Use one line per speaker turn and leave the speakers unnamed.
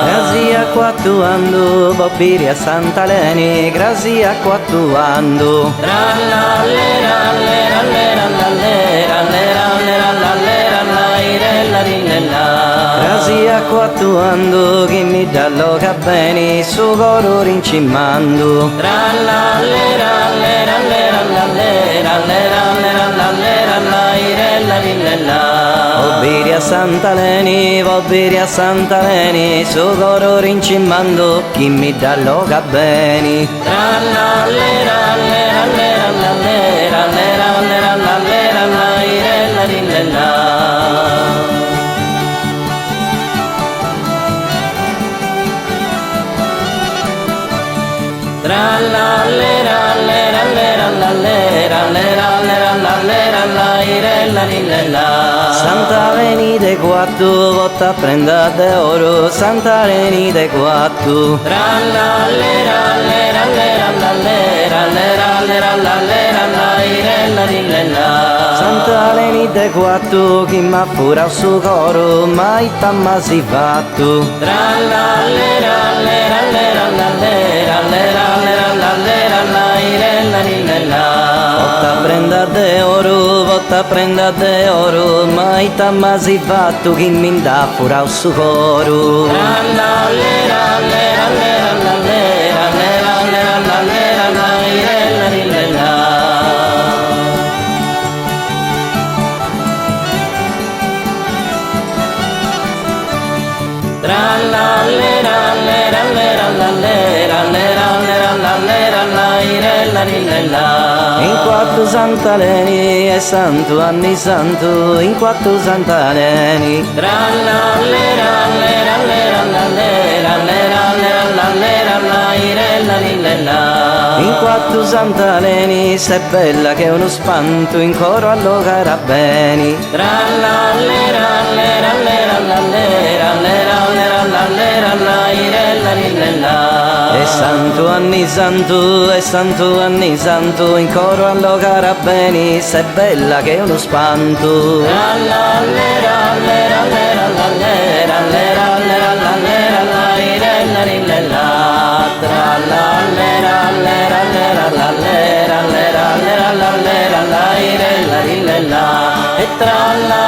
Grazia quattuando, Bobbiri a Sant'Aleni, Grazia quattuando. Grazia quattuando, chi mi dà loca bene, su coro rincimando. Bobbiri a Sant'Aleni, Bobbiri a Sant'Aleni, su coro rincimando, chi mi dà loca bene. Sant'Aleni de quattro, votta prenda de oro, Sant'Aleni de quattro. Sant'Aleni de quattro, chi m'ha pura su coro, mai tamma si fatto. Votta prenda de oro, mai tamma si fatto, chi mi dà pura su coro. In quattro Sant'Aleni e santo anni santo, in quattro Sant'Aleni. In quattro Sant'Aleni, sei bella che è uno spanto, in coro allo carabeni. E santo anni santo, e santo anni santo, in coro allo carabeni, sei bella che è uno spanto. E tra la